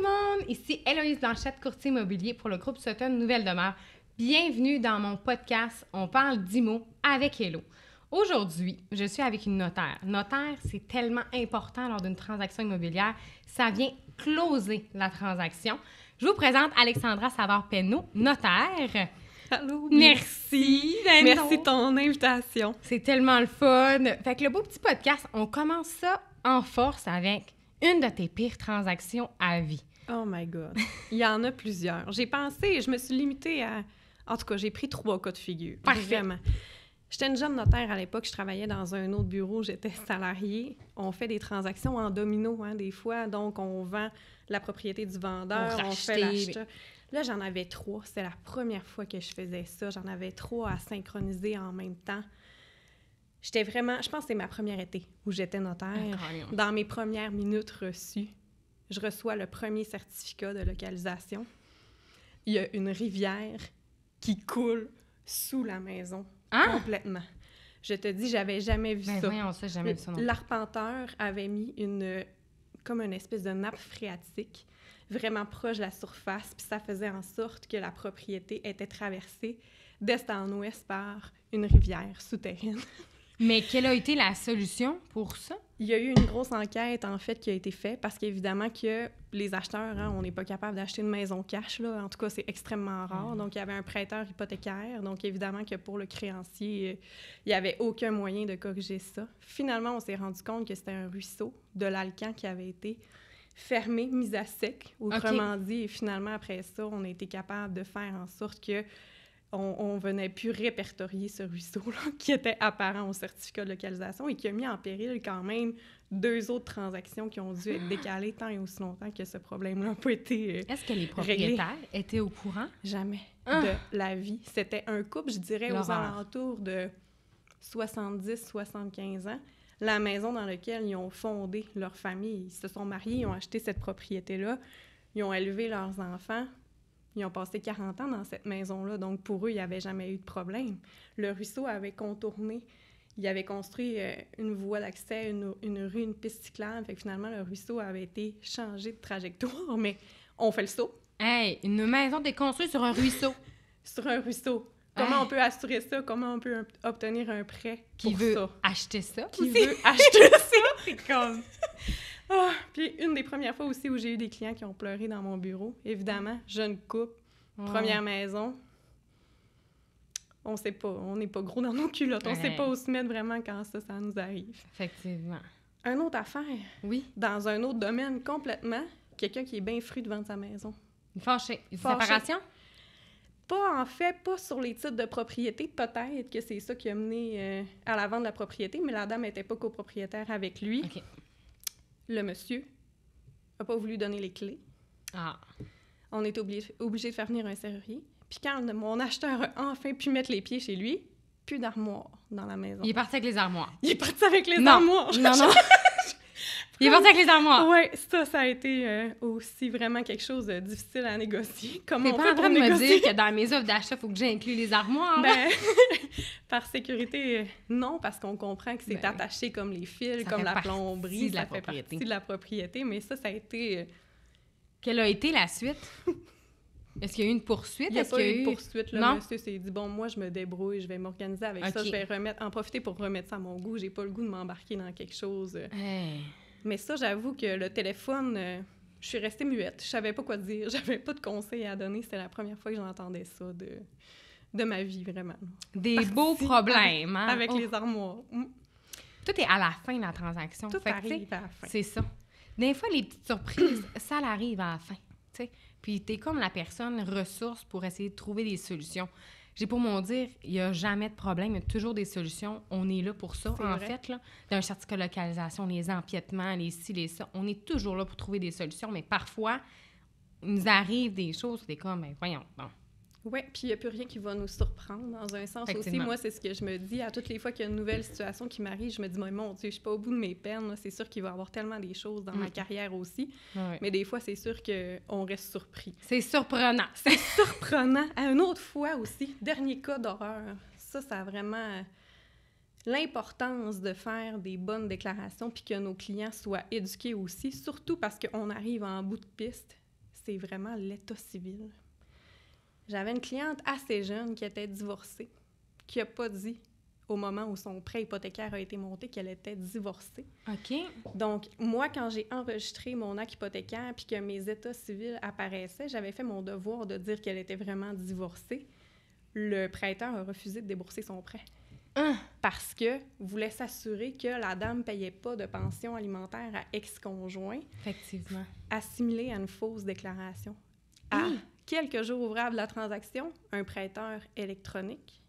le monde! Ici Héloïse Blanchette, courtier immobilier pour le groupe Sutton Nouvelle Demeure. Bienvenue dans mon podcast On parle d'IMO avec Hélo. Aujourd'hui, je suis avec une notaire. Notaire, c'est tellement important lors d'une transaction immobilière. Ça vient closer la transaction. Je vous présente Alexandra Savard-Penneau, notaire. Allô, Merci. Merci de ton invitation. C'est tellement le fun. Fait que le beau petit podcast, on commence ça en force avec une de tes pires transactions à vie. Oh my God. Il y en a plusieurs. J'ai pensé, je me suis limitée à... En tout cas, j'ai pris 3 cas de figure. Parfait. Vraiment. J'étais une jeune notaire à l'époque. Je travaillais dans un autre bureau. J'étais salariée. On fait des transactions en domino, des fois. Donc, on vend la propriété du vendeur. On fait l'achat. Là, j'en avais 3. C'était la première fois que je faisais ça. J'en avais 3 à synchroniser en même temps. J'étais vraiment... Je pense que c'est ma première été où j'étais notaire. Incroyable. Dans mes premières minutes reçues, je reçois le premier certificat de localisation. Il y a une rivière qui coule sous la maison, complètement. Je te dis, j'avais jamais vu ça. Voyons ça, j'ai jamais vu ça non plus. L'arpenteur avait mis comme une espèce de nappe phréatique vraiment proche de la surface, puis ça faisait en sorte que la propriété était traversée d'est en ouest par une rivière souterraine. Mais quelle a été la solution pour ça? Il y a eu une grosse enquête, en fait, qui a été faite parce qu'évidemment que les acheteurs, on n'est pas capable d'acheter une maison cash, là. En tout cas, c'est extrêmement rare. Donc, il y avait un prêteur hypothécaire. Donc, évidemment que pour le créancier, il n'y avait aucun moyen de corriger ça. Finalement, on s'est rendu compte que c'était un ruisseau de l'Alcan qui avait été fermé, mis à sec, autrement dit. Et finalement, après ça, on a été capable de faire en sorte que on venait plus répertorier ce ruisseau-là qui était apparent au certificat de localisation et qui a mis en péril quand même 2 autres transactions qui ont dû être décalées tant et aussi longtemps que ce problème-là n'a pas été Est-ce que les propriétaires étaient au courant? Jamais de la vie. C'était un couple, je dirais, aux alentours de 70-75 ans. La maison dans laquelle ils ont fondé leur famille. Ils se sont mariés, ils ont acheté cette propriété-là, ils ont élevé leurs enfants. Ils ont passé 40 ans dans cette maison-là, donc pour eux, il n'y avait jamais eu de problème. Le ruisseau avait contourné, il avait construit une voie d'accès, une rue, une piste cyclable. Fait que finalement, le ruisseau avait été changé de trajectoire, mais on fait le saut. Hey, une maison déconstruite sur un ruisseau. Sur un ruisseau. Comment on peut assurer ça? Comment on peut obtenir un prêt Qui pour veut ça? acheter ça? Qui veut acheter ça? C'est comme... Puis une des premières fois aussi où j'ai eu des clients qui ont pleuré dans mon bureau. Évidemment, jeune couple, première maison. On sait pas, on n'est pas gros dans nos culottes. On sait pas où se mettre vraiment quand ça nous arrive. Effectivement. Une autre affaire. Oui. Dans un autre domaine complètement, quelqu'un qui est bien fru de vendre sa maison. Fâché. Une séparation? Pas sur les titres de propriété. Peut-être que c'est ça qui a mené à la vente de la propriété, mais la dame n'était pas copropriétaire avec lui. OK. Le monsieur n'a pas voulu donner les clés. On était obligé de faire venir un serrurier. Puis quand mon acheteur a enfin pu mettre les pieds chez lui, plus d'armoire dans la maison. Il est parti avec les armoires. Il est parti avec les armoires. Non. Il est parti avec les armoires. Oui, ça a été aussi vraiment quelque chose de difficile à négocier. Comment T'es pas en train de me dire que dans mes offres d'achat, il faut que j'inclue les armoires? Ben, par sécurité, non, parce qu'on comprend que c'est attaché comme les fils, comme la plomberie. Ça fait partie de la propriété, mais ça a été... Quelle a été la suite? Est-ce qu'il y a eu une poursuite? Il n'y a pas eu de poursuite. Le monsieur s'est dit, bon, moi, je me débrouille, je vais m'organiser avec ça, je vais en profiter pour remettre ça à mon goût. J'ai pas le goût de m'embarquer dans quelque chose. Mais ça, j'avoue que le téléphone, je suis restée muette. Je savais pas quoi dire. J'avais pas de conseils à donner. C'était la première fois que j'entendais ça de ma vie, vraiment. Des beaux problèmes, hein? Avec les armoires. Tout est à la fin de la transaction. Tout arrive à la fin. C'est ça. Des fois, les petites surprises, ça arrive à la fin, tu sais. Puis t'es comme la personne ressource pour essayer de trouver des solutions. J'ai pour mon dire, il n'y a jamais de problème, il y a toujours des solutions. On est là pour ça, fait, là. Dans un certificat de localisation, les empiètements, les ci, les ça, on est toujours là pour trouver des solutions, mais parfois, il nous arrive des choses, t'es comme, ben voyons, bon. Oui, puis il n'y a plus rien qui va nous surprendre, dans un sens aussi. Moi, c'est ce que je me dis. À toutes les fois qu'il y a une nouvelle situation qui m'arrive, je me dis, mon Dieu, je ne suis pas au bout de mes peines. Là. C'est sûr qu'il va y avoir tellement des choses dans ma carrière aussi. Ouais. Mais des fois, c'est sûr qu'on reste surpris. C'est surprenant. C'est surprenant. À une autre fois aussi, dernier cas d'horreur. Ça a vraiment... L'importance de faire des bonnes déclarations puis que nos clients soient éduqués aussi, surtout parce qu'on arrive en bout de piste. c'est vraiment l'état civil. J'avais une cliente assez jeune qui était divorcée, qui n'a pas dit au moment où son prêt hypothécaire a été monté qu'elle était divorcée. OK. Donc, moi, quand j'ai enregistré mon acte hypothécaire puis que mes états civils apparaissaient, j'avais fait mon devoir de dire qu'elle était vraiment divorcée. Le prêteur a refusé de débourser son prêt. Parce que voulait s'assurer que la dame ne payait pas de pension alimentaire à ex-conjoint. Effectivement. Assimilé à une fausse déclaration. À quelques jours ouvrables de la transaction, un prêteur électronique,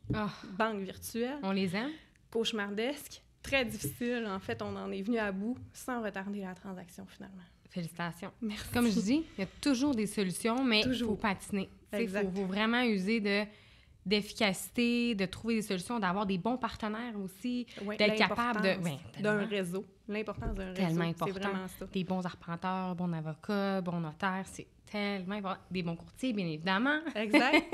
banque virtuelle. On les aime. Cauchemardesque, très difficile. En fait, on en est venu à bout sans retarder la transaction, finalement. Félicitations. Merci. Comme je dis, il y a toujours des solutions, mais il faut patiner. Il faut vraiment user d'efficacité, de trouver des solutions, d'avoir des bons partenaires aussi, d'être capable d'un réseau. L'importance d'un réseau, tellement important. C'est vraiment ça. Des bons arpenteurs, bons avocats, bons notaires, c'est tellement important. Des bons courtiers, bien évidemment. Exact.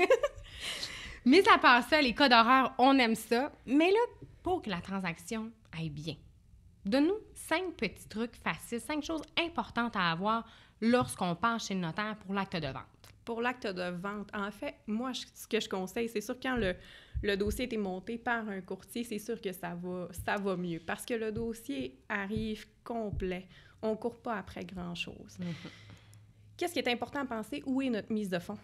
Mais à part ça, les cas d'horreur, on aime ça. Mais là, pour que la transaction aille bien, donne-nous 5 petits trucs faciles, 5 choses importantes à avoir lorsqu'on passe chez le notaire pour l'acte de vente. Pour l'acte de vente, en fait, moi, ce que je conseille, c'est sûr quand le dossier a été monté par un courtier, c'est sûr que ça va mieux parce que le dossier arrive complet. On ne court pas après grand-chose. Qu'est-ce qui est important à penser? Où est notre mise de fonds?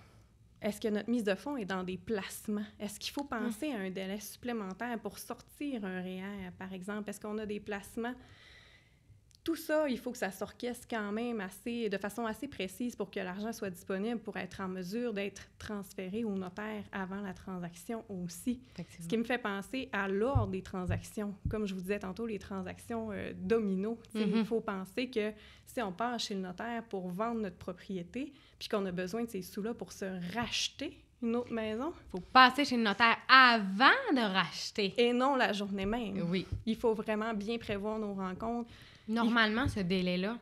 Est-ce que notre mise de fonds est dans des placements? Est-ce qu'il faut penser à un délai supplémentaire pour sortir un REER, par exemple? Est-ce qu'on a des placements? Tout ça, il faut que ça s'orchestre quand même de façon assez précise pour que l'argent soit disponible pour être en mesure d'être transféré au notaire avant la transaction aussi. Ce qui me fait penser à l'ordre des transactions. Comme je vous disais tantôt, les transactions domino. Il faut penser que si on part chez le notaire pour vendre notre propriété puis qu'on a besoin de ces sous-là pour se racheter une autre maison. Il faut passer chez le notaire avant de racheter. Et non la journée même. Oui. Il faut vraiment bien prévoir nos rencontres. Normalement, ce délai-là?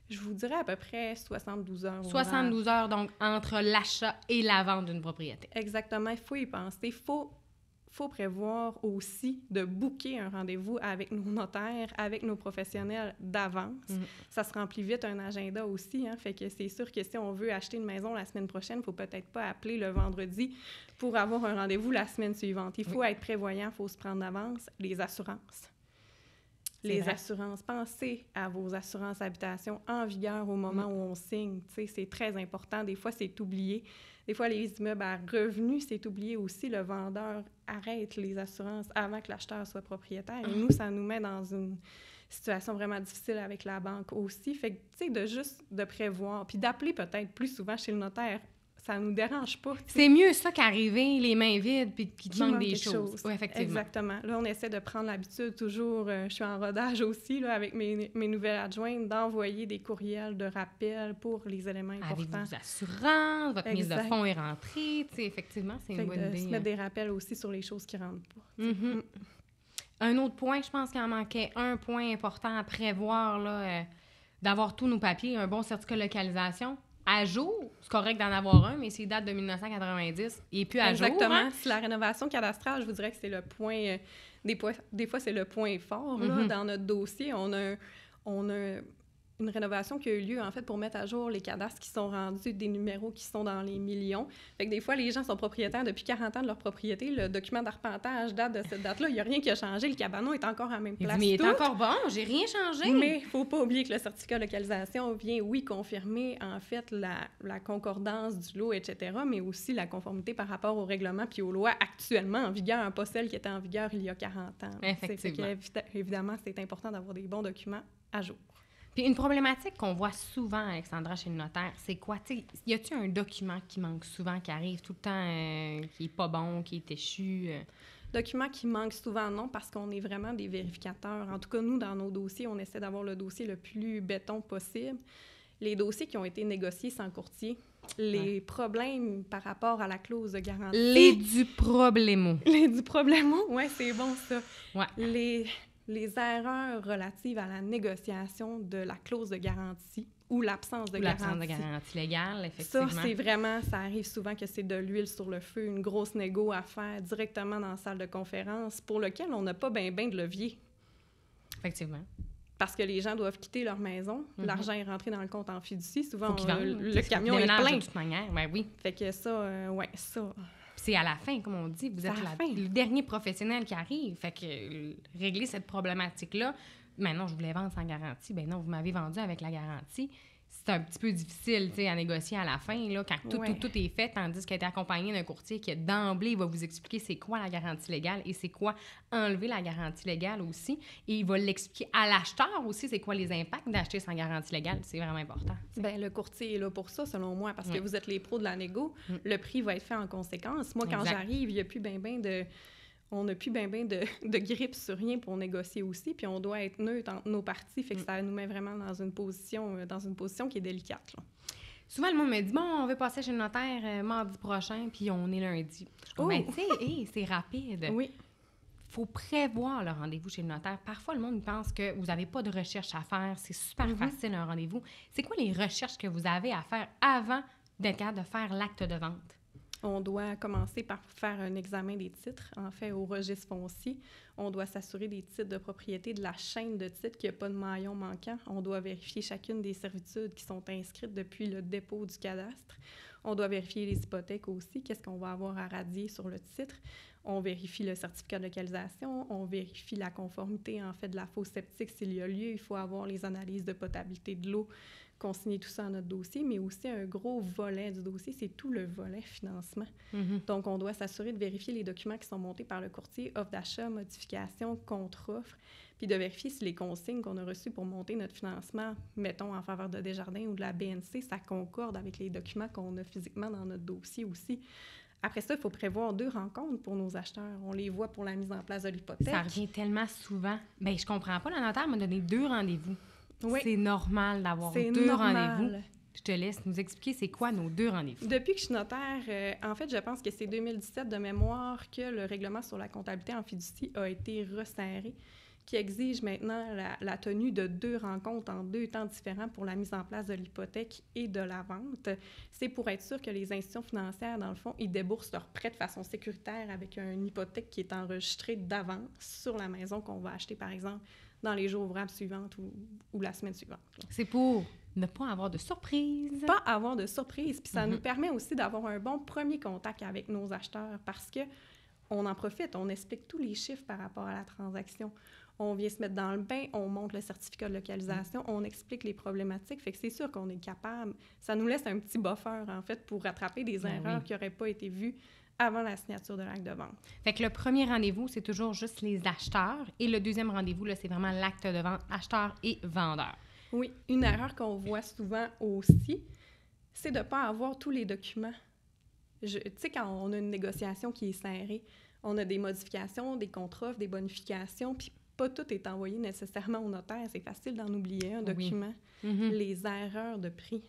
Je vous dirais à peu près 72 heures. 72 heures, donc, entre l'achat et la vente d'une propriété. Exactement. Il faut y penser. Il faut prévoir aussi de booker un rendez-vous avec nos notaires, avec nos professionnels d'avance. Ça se remplit vite un agenda aussi. Fait que c'est sûr que si on veut acheter une maison la semaine prochaine, il ne faut peut-être pas appeler le vendredi pour avoir un rendez-vous la semaine suivante. Il faut être prévoyant, il faut se prendre d'avance. Les assurances. Assurances, pensez à vos assurances habitation en vigueur au moment où on signe. C'est très important. Des fois, c'est oublié. Des fois, les immeubles à revenus, c'est oublié aussi. Le vendeur arrête les assurances avant que l'acheteur soit propriétaire. Et nous, ça nous met dans une situation vraiment difficile avec la banque aussi. Fait que, tu sais, de prévoir, puis d'appeler peut-être plus souvent chez le notaire. Ça nous dérange pas. T'sais. C'est mieux ça qu'arriver les mains vides puis qu'il te manque des choses. Oui, effectivement. Exactement. Là, on essaie de prendre l'habitude toujours, je suis en rodage aussi là, avec mes nouvelles adjointes, d'envoyer des courriels de rappel pour les éléments importants. Avec vos assurances, votre mise de fonds est rentrée. Effectivement, c'est une bonne idée. Se mettre des rappels aussi sur les choses qui ne rentrent pas. Un autre point, je pense qu'il en manquait un point important à prévoir, là, d'avoir tous nos papiers, un bon certificat de localisation. À jour, c'est correct d'en avoir un, mais s'il date de 1990, il n'est plus à jour. Exactement. Si la rénovation cadastrale, je vous dirais que c'est le point... Des fois, c'est le point fort. Là, dans notre dossier, on a une rénovation qui a eu lieu, en fait, pour mettre à jour les cadastres qui sont rendus des numéros qui sont dans les millions. Fait que des fois, les gens sont propriétaires depuis 40 ans de leur propriété. Le document d'arpentage date de cette date-là. Il n'y a rien qui a changé. Le cabanon est encore à la même place. Mais il est encore bon. J'ai rien changé. Mais il ne faut pas oublier que le certificat de localisation vient, oui, confirmer, en fait, la concordance du lot, etc., mais aussi la conformité par rapport au règlement puis aux lois actuellement en vigueur, pas celle qui était en vigueur il y a 40 ans. Effectivement. Évidemment, c'est important d'avoir des bons documents à jour. Puis une problématique qu'on voit souvent, Alexandra, chez le notaire, c'est quoi? Y a-t-il un document qui manque souvent, qui arrive tout le temps, qui est pas bon, qui est échu? Document qui manque souvent, non, parce qu'on est vraiment des vérificateurs. En tout cas, nous, dans nos dossiers, on essaie d'avoir le dossier le plus béton possible. Les dossiers qui ont été négociés sans courtier, les problèmes par rapport à la clause de garantie... Les du problémo, oui, c'est bon, ça. Ouais. Les erreurs relatives à la négociation de la clause de garantie ou l'absence de garantie. L'absence de garantie légale, effectivement. Ça arrive souvent que c'est de l'huile sur le feu, une grosse négo à faire directement dans la salle de conférence pour lequel on n'a pas bien de levier. Effectivement. parce que les gens doivent quitter leur maison. L'argent est rentré dans le compte en fiducie. Souvent, Faut qu'ils vendent, le camion est plein. de toute manière, ben oui. Fait que ça, ça... Puis c'est à la fin, comme on dit, vous êtes le dernier professionnel qui arrive. Fait que régler cette problématique-là, maintenant, je voulais vendre sans garantie. Ben non, vous m'avez vendu avec la garantie. C'est un petit peu difficile, tu sais, à négocier à la fin, là, quand tout est fait, tandis qu'elle est accompagnée d'un courtier qui, d'emblée, va vous expliquer c'est quoi la garantie légale et c'est quoi enlever la garantie légale aussi. Et il va l'expliquer à l'acheteur aussi, c'est quoi les impacts d'acheter sans garantie légale. C'est vraiment important. Bien, le courtier est là pour ça, selon moi, parce que vous êtes les pros de la négo. Le prix va être fait en conséquence. Moi, quand j'arrive, il n'y a plus on n'a plus de grippe sur rien pour négocier aussi, puis on doit être neutre entre nos parties, fait que ça nous met vraiment dans une position qui est délicate, là. Souvent, le monde me dit « Bon, on veut passer chez le notaire mardi prochain, puis on est lundi. » Ben, tu sais, c'est rapide. Oui. Faut prévoir le rendez-vous chez le notaire. Parfois, le monde pense que vous n'avez pas de recherche à faire. C'est super facile, un rendez-vous. C'est quoi les recherches que vous avez à faire avant d'être capable de faire l'acte de vente? On doit commencer par faire un examen des titres, en fait, au registre foncier. On doit s'assurer des titres de propriété, de la chaîne de titres, qu'il n'y a pas de maillon manquant. On doit vérifier chacune des servitudes qui sont inscrites depuis le dépôt du cadastre. On doit vérifier les hypothèques aussi, qu'est-ce qu'on va avoir à radier sur le titre. On vérifie le certificat de localisation, on vérifie la conformité, en fait, de la fosse septique s'il y a lieu. Il faut avoir les analyses de potabilité de l'eau, consigner tout ça dans notre dossier, mais aussi un gros volet du dossier, c'est tout le volet financement. Donc, on doit s'assurer de vérifier les documents qui sont montés par le courtier, offre d'achat, modification, contre-offre, puis de vérifier si les consignes qu'on a reçues pour monter notre financement, mettons en faveur de Desjardins ou de la BNC, ça concorde avec les documents qu'on a physiquement dans notre dossier aussi. Après ça, il faut prévoir 2 rencontres pour nos acheteurs. On les voit pour la mise en place de l'hypothèque. Ça revient tellement souvent. Bien, je comprends pas. Le notaire m'a donné 2 rendez-vous. Oui. C'est normal d'avoir 2 rendez-vous. Je te laisse nous expliquer c'est quoi nos 2 rendez-vous. Depuis que je suis notaire, en fait, je pense que c'est 2017 de mémoire que le règlement sur la comptabilité en fiducie a été resserré, qui exige maintenant la tenue de 2 rencontres en 2 temps différents pour la mise en place de l'hypothèque et de la vente. C'est pour être sûr que les institutions financières, dans le fond, ils déboursent leurs prêts de façon sécuritaire avec une hypothèque qui est enregistrée d'avance sur la maison qu'on va acheter, par exemple, dans les jours ouvrables suivantes ou la semaine suivante. C'est pour ne pas avoir de surprise. Pas avoir de surprise. Puis ça nous permet aussi d'avoir un bon premier contact avec nos acheteurs parce que on en profite, on explique tous les chiffres par rapport à la transaction. On vient se mettre dans le bain, on montre le certificat de localisation, on explique les problématiques. Fait que c'est sûr qu'on est capable. Ça nous laisse un petit buffer, en fait, pour rattraper des erreurs qui n'auraient pas été vues avant la signature de l'acte de vente. Fait que le premier rendez-vous, c'est toujours juste les acheteurs. Et le deuxième rendez-vous, là, c'est vraiment l'acte de vente, acheteur et vendeur. Oui, une erreur qu'on voit souvent aussi, c'est de ne pas avoir tous les documents. Tu sais, quand on a une négociation qui est serrée, on a des modifications, des contre-offres, des bonifications, puis pas tout est envoyé nécessairement au notaire. C'est facile d'en oublier un document. Les erreurs de prix.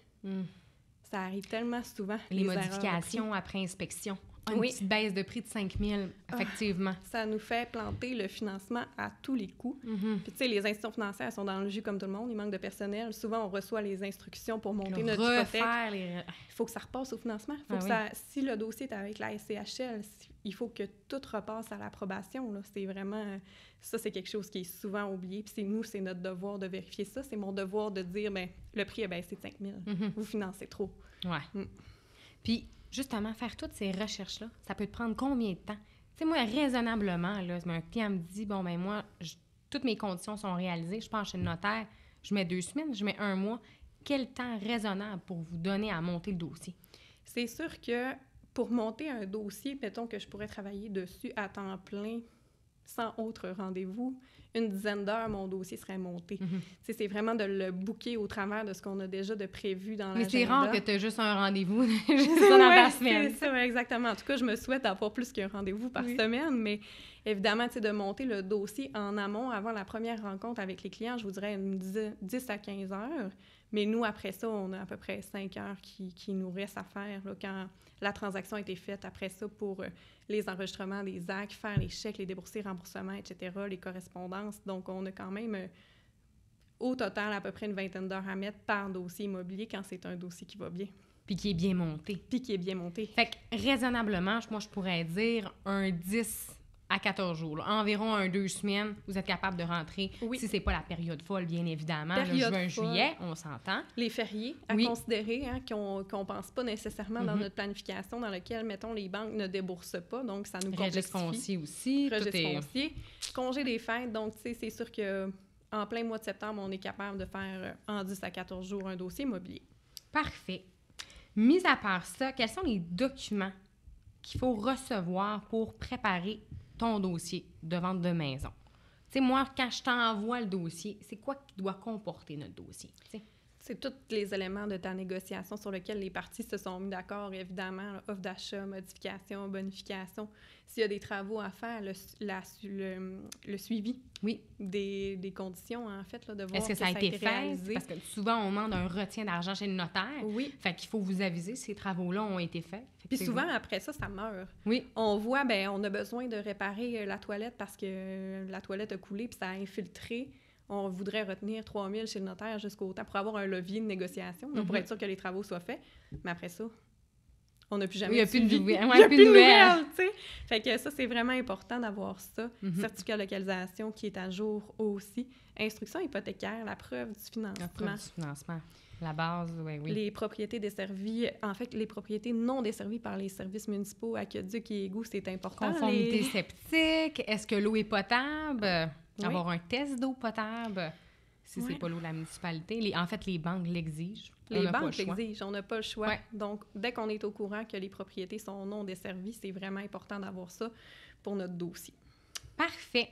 Ça arrive tellement souvent. Les modifications après inspection. Une petite baisse de prix de 5 000, effectivement. Ça nous fait planter le financement à tous les coups. Puis, tu sais, les institutions financières sont dans le jus comme tout le monde. Il manque de personnel. Souvent, on reçoit les instructions pour monter notre hypothèque. Il faut que ça repasse au financement. Si le dossier est avec la SCHL, il faut que tout repasse à l'approbation. Là. C'est vraiment... Ça, c'est quelque chose qui est souvent oublié. Puis c'est notre devoir de vérifier ça. C'est mon devoir de dire, bien, le prix a baissé de 5 000. Vous financez trop. Ouais. Puis... Justement, faire toutes ces recherches-là, ça peut te prendre combien de temps? Tu sais, moi, raisonnablement, là, un client me dit, bon, ben moi, toutes mes conditions sont réalisées, je passe chez le notaire, je mets 2 semaines, je mets 1 mois. Quel temps raisonnable pour vous donner à monter le dossier? C'est sûr que pour monter un dossier, mettons que je pourrais travailler dessus à temps plein, sans autre rendez-vous, 10 d'heures, mon dossier serait monté. C'est vraiment de le booker au travers de ce qu'on a déjà de prévu dans l'agenda. Mais c'est rare que tu as juste un rendez-vous juste dans ta semaine. C'est ça, exactement. En tout cas, je me souhaite avoir plus qu'un rendez-vous par semaine, mais évidemment, de monter le dossier en amont avant la première rencontre avec les clients, je vous dirais 10 à 15 heures. Mais nous, après ça, on a à peu près 5 heures qui nous restent à faire là, quand la transaction a été faite. Après ça, pour les enregistrements des actes, faire les chèques, les déboursés, remboursements, etc., les correspondances. Donc, on a quand même au total à peu près une 20aine d'heures à mettre par dossier immobilier quand c'est un dossier qui va bien. Puis qui est bien monté. Fait que raisonnablement, moi, je pourrais dire un 10 à 14 jours. Là. Environ 2 semaines, vous êtes capable de rentrer. Oui. Si c'est pas la période folle, bien évidemment. Période Juin, folle. juillet, on s'entend. Les fériés à considérer, hein, qu'on pense pas nécessairement dans notre planification, dans lequel, mettons, les banques ne déboursent pas, donc ça nous complexifie. Registre foncier aussi. Registre foncier. Congé des fêtes, donc, tu sais, c'est sûr que en plein mois de septembre, on est capable de faire en 10 à 14 jours un dossier immobilier. Parfait. Mis à part ça, quels sont les documents qu'il faut recevoir pour préparer ton dossier de vente de maison? Tu sais, moi, quand je t'envoie le dossier, c'est quoi qui doit comporter notre dossier? T'sais? C'est tous les éléments de ta négociation sur lesquels les parties se sont mis d'accord, évidemment, là, offre d'achat, modification, bonification. S'il y a des travaux à faire, le suivi des conditions, en fait, là, de voir est-ce que ça a été fait? Réalisé. Parce que souvent, on demande un retien d'argent chez le notaire. Oui. Fait qu'il faut vous aviser si ces travaux-là ont été faits. Puis souvent, après ça meurt. Oui. On voit, on a besoin de réparer la toilette parce que la toilette a coulé puis ça a infiltré. On voudrait retenir 3 000 chez le notaire jusqu'au temps pour avoir un levier de négociation, pour être sûr que les travaux soient faits. Mais après ça, on n'a plus jamais il n'y a plus de suivi. nouvelles. Il n'y a plus de nouvelles, tu sais. Fait que ça, c'est vraiment important d'avoir ça. Certificat de localisation qui est à jour aussi. Instruction hypothécaire, la preuve du financement. La preuve du financement. La base, oui. Les propriétés desservies, en fait, les propriétés non desservies par les services municipaux, aqueducs et égouts, c'est important. Conformité septique, est-ce que l'eau est potable? Avoir un test d'eau potable, si c'est pas l'eau de la municipalité. En fait, les banques l'exigent. Les banques l'exigent, on n'a pas le choix. Ouais. Donc, dès qu'on est au courant que les propriétés sont non desservies, c'est vraiment important d'avoir ça pour notre dossier. Parfait.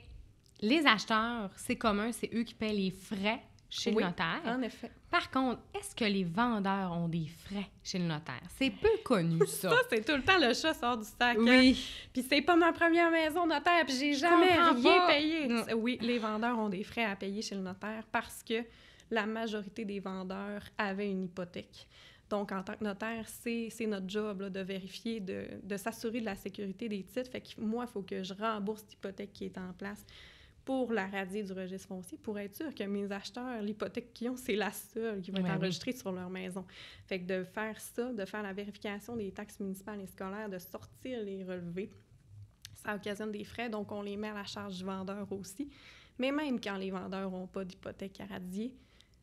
Les acheteurs, c'est commun, c'est eux qui paient les frais chez le notaire. En effet. Par contre, est-ce que les vendeurs ont des frais chez le notaire? C'est peu connu, ça. Ça, c'est tout le temps le chat sort du sac. Oui. Hein? Puis c'est pas ma première maison notaire, puis j'ai jamais rien payé. Non. Oui, les vendeurs ont des frais à payer chez le notaire parce que la majorité des vendeurs avaient une hypothèque. Donc, en tant que notaire, c'est notre job là, de vérifier, de s'assurer de la sécurité des titres. Fait que moi, il faut que je rembourse l'hypothèque qui est en place pour la radier du registre foncier, pour être sûr que mes acheteurs, l'hypothèque qu'ils ont, c'est la seule qui va être enregistrée sur leur maison. Fait que de faire ça, de faire la vérification des taxes municipales et scolaires, de sortir les relevés, ça occasionne des frais, donc on les met à la charge du vendeur aussi. Mais même quand les vendeurs n'ont pas d'hypothèque à radier,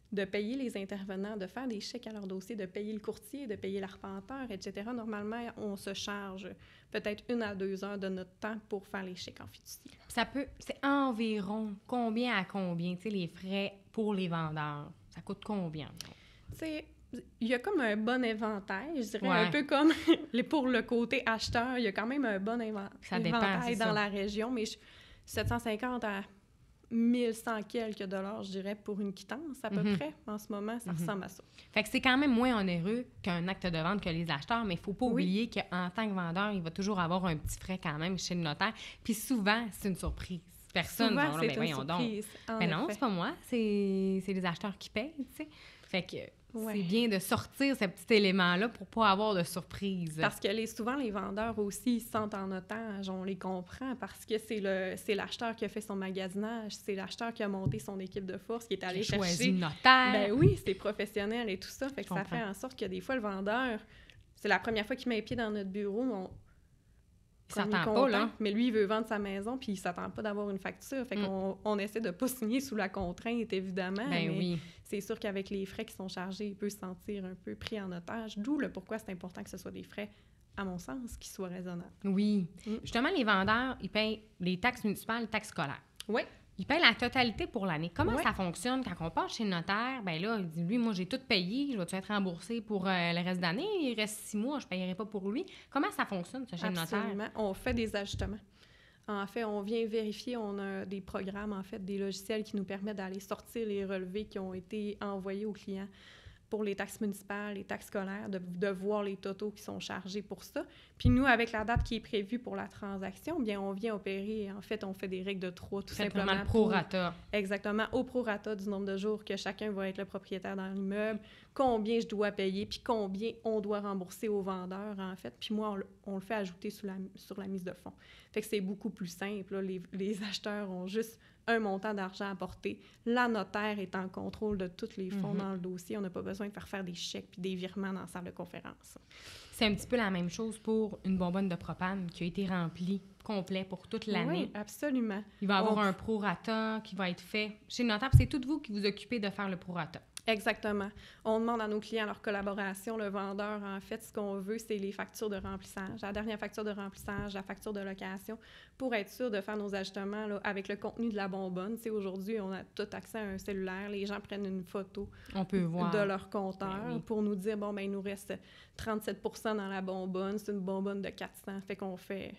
de payer les intervenants, de faire des chèques à leur dossier, de payer le courtier, de payer l'arpenteur, etc. Normalement, on se charge peut-être 1 à 2 heures de notre temps pour faire les chèques en fiducie. C'est environ combien à combien, tu sais, les frais pour les vendeurs? Ça coûte combien? Tu sais, il y a comme un bon éventail, je dirais, Ouais. un peu comme pour le côté acheteur, il y a quand même un bon Ça dépend, éventail c'est dans ça. la région, mais 750 à 1100 quelques dollars, je dirais, pour une quittance à peu près. En ce moment, ça ressemble à ça. Fait que c'est quand même moins onéreux qu'un acte de vente que les acheteurs, mais il ne faut pas oublier qu'en tant que vendeur, il va toujours avoir un petit frais quand même chez le notaire. Puis souvent, c'est une surprise. Personne Souvent, va dire, c'est ben une voyons donc. surprise. Mais non, c'est pas moi, c'est les acheteurs qui payent, tu sais. Fait que c'est bien de sortir ce petit élément-là pour pas avoir de surprise. Parce que souvent, les vendeurs aussi, ils se sentent en otage, on les comprend, parce que c'est l'acheteur qui a fait son magasinage, c'est l'acheteur qui a monté son équipe de force, qui est allé chercher... choisi le notaire. Ben oui, c'est professionnel et tout ça, fait que ça comprends. fait en sorte que des fois, le vendeur, c'est la première fois qu'il met les pieds dans notre bureau, Il s'attend pas, là. mais lui, il veut vendre sa maison, puis il s'attend pas d'avoir une facture. Fait qu'on essaie de pas signer sous la contrainte, évidemment. Ben mais oui. c'est sûr qu'avec les frais qui sont chargés, il peut se sentir un peu pris en otage. D'où le pourquoi c'est important que ce soit des frais, à mon sens, qui soient raisonnables. Oui. Justement, les vendeurs, ils payent les taxes municipales, les taxes scolaires. Oui. Ils payent la totalité pour l'année. Comment ça fonctionne quand on part chez le notaire? Ben là, il dit, lui, moi, j'ai tout payé. Je vais-tu être remboursé pour le reste d'année? Il reste 6 mois, je ne payerai pas pour lui. Comment ça fonctionne, ça, chez le notaire? Absolument. On fait des ajustements. En fait, on vient vérifier, on a des programmes, en fait, des logiciels qui nous permettent d'aller sortir les relevés qui ont été envoyés aux clients pour les taxes municipales, les taxes scolaires, de voir les totaux qui sont chargés pour ça. Puis nous, avec la date qui est prévue pour la transaction, bien, on vient opérer, en fait, on fait des règles de 3, tout simplement. Le prorata. Exactement, au prorata du nombre de jours que chacun va être le propriétaire dans l'immeuble, combien je dois payer, puis combien on doit rembourser au vendeur, en fait. Puis moi, on le fait ajouter sur la mise de fonds. Fait que c'est beaucoup plus simple, là. Les acheteurs ont juste un montant d'argent à apporter. La notaire est en contrôle de tous les fonds dans le dossier. On n'a pas besoin de faire des chèques puis des virements dans la salle de conférence. C'est un petit peu la même chose pour une bonbonne de propane qui a été remplie complet pour toute l'année. Oui, absolument. Il va y avoir un prorata qui va être fait chez le notaire. C'est tout vous qui vous occupez de faire le prorata. Exactement. On demande à nos clients leur collaboration. Le vendeur, en fait, ce qu'on veut, c'est les factures de remplissage, la dernière facture de remplissage, la facture de location, pour être sûr de faire nos ajustements là, avec le contenu de la bonbonne. Tu sais, aujourd'hui, on a tout accès à un cellulaire. Les gens prennent une photo de leur compteur pour nous dire, bon, ben il nous reste 37 % dans la bonbonne. C'est une bonbonne de 400. Fait qu'on fait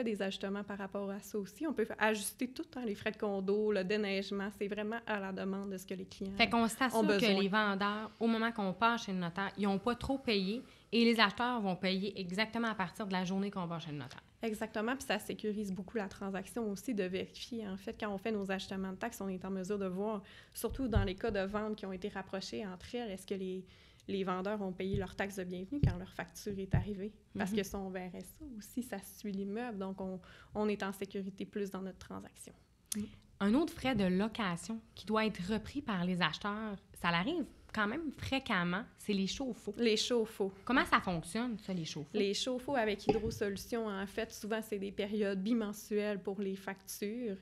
des ajustements par rapport à ça aussi. On peut ajuster tout, hein, les frais de condo, le déneigement. C'est vraiment à la demande de ce que les clients ont besoin. Fait qu'on s'assure que les vendeurs, au moment qu'on part chez le notaire, ils n'ont pas trop payé et les acheteurs vont payer exactement à partir de la journée qu'on va chez le notaire. Exactement, puis ça sécurise beaucoup la transaction aussi, de vérifier, en fait, quand on fait nos ajustements de taxes, on est en mesure de voir, surtout dans les cas de ventes qui ont été rapprochés entre elles, est-ce que les vendeurs ont payé leur taxe de bienvenue quand leur facture est arrivée. Parce que si on verrait ça aussi, ça suit l'immeuble. Donc, on est en sécurité plus dans notre transaction. Un autre frais de location qui doit être repris par les acheteurs, ça l'arrive quand même fréquemment, c'est les chauffe-eau. Les chauffe-eau. Comment ça fonctionne, ça, les chauffe-eau? Les chauffe-eau avec Hydrosolutions, en fait, souvent, c'est des périodes bimensuelles pour les factures.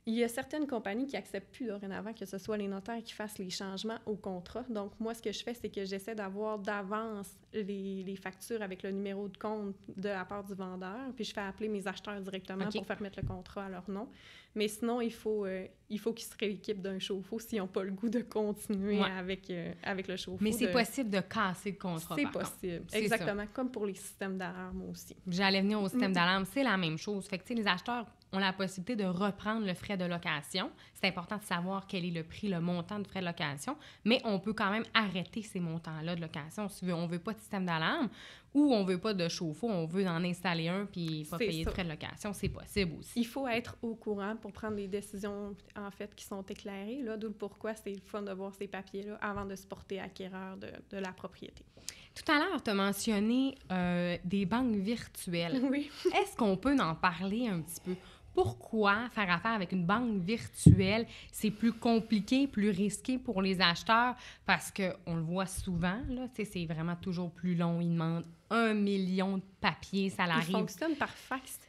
Il y a certaines compagnies qui n'acceptent plus dorénavant que ce soit les notaires qui fassent les changements au contrat. Donc, moi, ce que je fais, c'est que j'essaie d'avoir d'avance les factures avec le numéro de compte de la part du vendeur, puis je fais appeler mes acheteurs directement pour faire mettre le contrat à leur nom. Mais sinon, il faut qu'ils se rééquipent d'un chauffe-eau s'ils n'ont pas le goût de continuer avec le chauffe-eau. Mais c'est possible de casser le contrat, c'est possible, exactement, comme pour les systèmes d'alarme aussi. J'allais venir au système d'alarme, c'est la même chose. Fait que, tu sais, les acheteurs ont la possibilité de reprendre le frais de location. C'est important de savoir quel est le prix, le montant de frais de location, mais on peut quand même arrêter ces montants-là de location si on ne veut pas de système d'alarme ou on ne veut pas de chauffe-eau, on veut en installer un puis pas payer de frais de location. C'est possible aussi. Il faut être au courant pour prendre des décisions, en fait, qui sont éclairées, là, d'où le pourquoi c'est le fun de voir ces papiers-là avant de se porter acquéreur de la propriété. Tout à l'heure, tu as mentionné des banques virtuelles. Oui. Est-ce qu'on peut en parler un petit peu? Pourquoi faire affaire avec une banque virtuelle, c'est plus compliqué, plus risqué pour les acheteurs? Parce qu'on le voit souvent, là, c'est vraiment toujours plus long. Ils demandent 1 million de papiers, ça l'arrive. Il fonctionne par fax.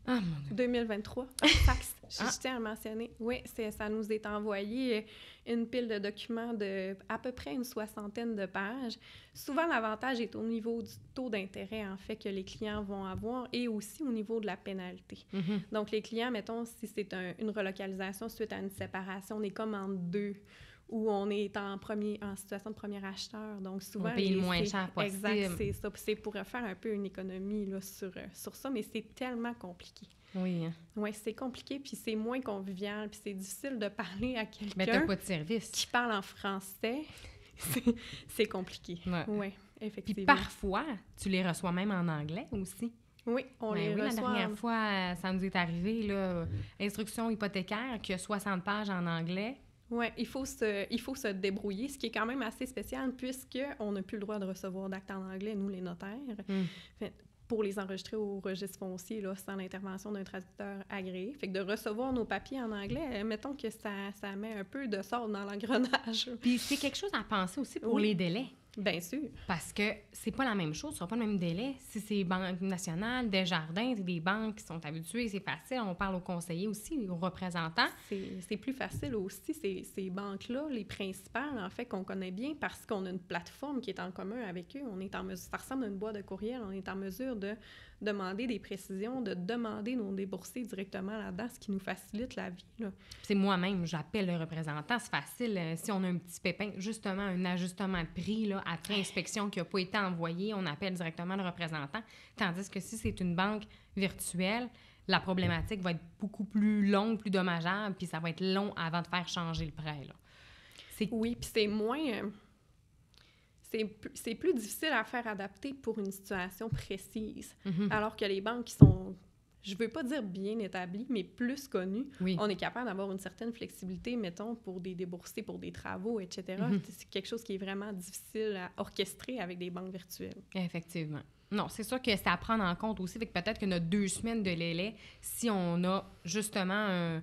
Ah, mon Dieu. 2023, par fax. Je tiens à mentionner. Oui, ça nous est envoyé une pile de documents de à peu près une 60aine de pages. Souvent, l'avantage est au niveau du taux d'intérêt, en fait, que les clients vont avoir et aussi au niveau de la pénalité. Donc, les clients, mettons, si c'est une relocalisation suite à une séparation, on est comme en deux, où on est en situation de premier acheteur. Donc, souvent... On paye le moins cher possible. Exact, c'est ça. Puis c'est pour faire un peu une économie là, sur ça, mais c'est tellement compliqué. Oui. Oui, c'est compliqué, puis c'est moins convivial, puis c'est difficile de parler à quelqu'un... Mais t'as pas de service. ...qui parle en français. C'est compliqué. Oui, effectivement. Puis parfois, tu les reçois même en anglais aussi. Oui, on les reçoit. La dernière fois, ça nous est arrivé, là, instruction hypothécaire, qui a 60 pages en anglais. Oui, il faut se débrouiller, ce qui est quand même assez spécial puisqu'on n'a plus le droit de recevoir d'actes en anglais, nous, les notaires. Fait, pour les enregistrer au registre foncier, là, sans l'intervention d'un traducteur agréé. Fait que de recevoir nos papiers en anglais, mettons que ça met un peu de sort dans l'engrenage. Puis c'est quelque chose à penser aussi pour les délais. Bien sûr. Parce que c'est pas la même chose, ce sera pas le même délai. Si c'est Banque nationale, Desjardins, c'est des banques qui sont habituées, c'est facile. On parle aux conseillers aussi, aux représentants. C'est plus facile aussi, ces banques-là, les principales, en fait, qu'on connaît bien parce qu'on a une plateforme qui est en commun avec eux. On est en mesure, ça ressemble à une boîte de courriel, on est en mesure de demander des précisions, de demander nos déboursés directement là-dedans, ce qui nous facilite la vie, là. C'est moi-même, j'appelle le représentant, c'est facile. Si on a un petit pépin, justement, un ajustement de prix, là, après inspection qui n'a pas été envoyé, on appelle directement le représentant. Tandis que si c'est une banque virtuelle, la problématique va être beaucoup plus longue, plus dommageable, puis ça va être long avant de faire changer le prêt, là. Oui, puis c'est moins... C'est plus difficile à faire adapter pour une situation précise. Alors que les banques qui sont je veux pas dire bien établi, mais plus connu, Oui. on est capable d'avoir une certaine flexibilité, mettons, pour des déboursés, pour des travaux, etc. C'est quelque chose qui est vraiment difficile à orchestrer avec des banques virtuelles. Effectivement. Non, c'est sûr que c'est à prendre en compte aussi. Fait que peut-être que notre 2 semaines de délai, si on a justement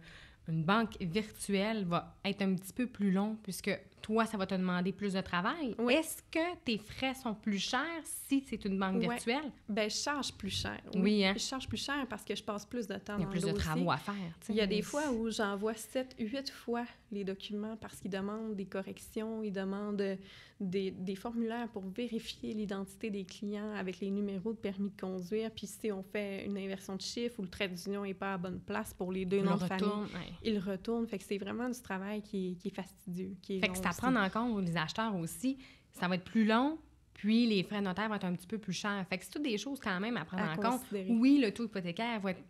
une banque virtuelle, va être un petit peu plus long puisque toi, ça va te demander plus de travail. Oui. Est-ce que tes frais sont plus chers si c'est une banque Ouais. virtuelle? Ben, je charge plus cher. Oui, hein? Je charge plus cher parce que je passe plus de temps Il y a dans plus le de dossier. travaux à faire. Il y a des fois où j'envoie 7, 8 fois les documents parce qu'ils demandent des corrections, ils demandent des formulaires pour vérifier l'identité des clients avec les numéros de permis de conduire. Puis si on fait une inversion de chiffre ou le trait d'union n'est pas à la bonne place pour les 2 noms de famille, il retourne. Fait que c'est vraiment du travail qui est fastidieux. Qui est fait que c'est à prendre en compte, les acheteurs aussi, ça va être plus long, puis les frais notaires vont être un petit peu plus chers. Fait que c'est toutes des choses quand même à prendre en compte. Oui, le taux hypothécaire va être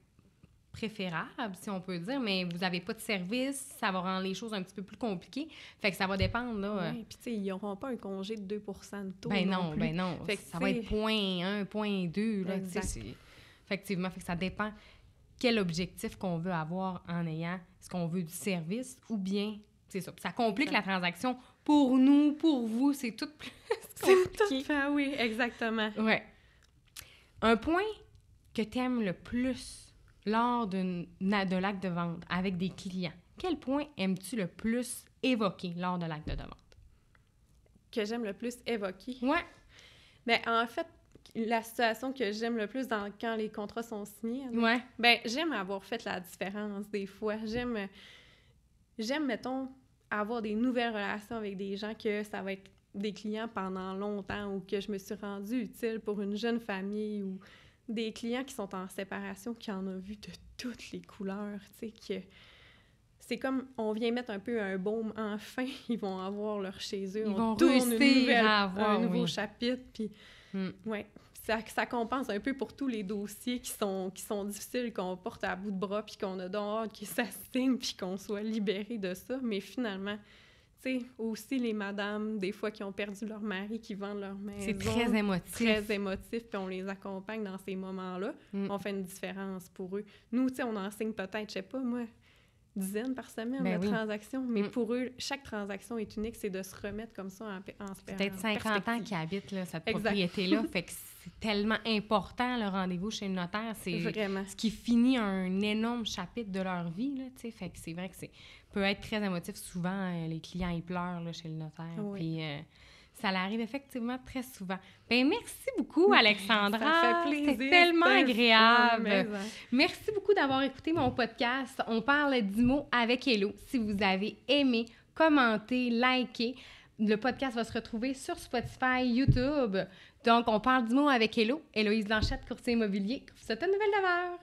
préférable, si on peut dire, mais vous n'avez pas de service, ça va rendre les choses un petit peu plus compliquées. Fait que ça va dépendre, là. Oui, puis tu sais, ils n'auront pas un congé de 2 % de taux Ben non plus. Ben non, fait que ça va être 0.1, 0.2, là, tu sais, effectivement, fait que ça dépend quel objectif qu'on veut avoir en ayant, est-ce qu'on veut du service ou bien, c'est ça. Ça complique la transaction pour nous, pour vous, c'est tout plus compliqué. Ah oui, exactement. Ouais. Un point que tu aimes le plus lors d'un acte de vente avec des clients, quel point aimes-tu le plus évoquer lors de l'acte de vente? Que j'aime le plus évoquer? Ouais. Bien, en fait, la situation que j'aime le plus quand les contrats sont signés, ouais. Bien, j'aime avoir fait la différence des fois. J'aime, mettons, avoir des nouvelles relations avec des gens que ça va être des clients pendant longtemps ou que je me suis rendue utile pour une jeune famille ou des clients qui sont en séparation, qui en ont vu de toutes les couleurs, tu sais, que c'est comme, on vient mettre un peu un baume, enfin, ils vont avoir leur chez eux. Ils vont tourne réussir à avoir, un nouveau chapitre, puis ouais. Ça compense un peu pour tous les dossiers qui sont difficiles, qu'on porte à bout de bras, puis qu'on a dehors, que ça signe, puis qu'on soit libéré de ça. Mais finalement, tu sais, aussi les madames, des fois, qui ont perdu leur mari, qui vendent leur maison. C'est très émotif. Très émotif, puis on les accompagne dans ces moments-là. On fait une différence pour eux. Nous, tu sais, on en signe peut-être, je sais pas, moi, dizaines par semaine de transactions, mais pour eux, chaque transaction est unique, c'est de se remettre comme ça en c'est peut-être 50 ans qu'ils habitent là, cette propriété-là, fait que c'est tellement important le rendez-vous chez le notaire, c'est vraiment ce qui finit un énorme chapitre de leur vie, là, tu sais, fait que c'est vrai que peut être très émotif. Souvent, les clients, ils pleurent là, chez le notaire, puis ça l'arrive effectivement très souvent. Bien, merci beaucoup, Alexandra. Ça fait plaisir. C'est tellement agréable. Merci beaucoup d'avoir écouté mon podcast. On parle d'IMO avec Hello. Si vous avez aimé, commentez, likez. Le podcast va se retrouver sur Spotify, YouTube. Donc, on parle d'IMO avec Hello. Héloïse Blanchette, courtier immobilier. C'est une nouvelle demeure.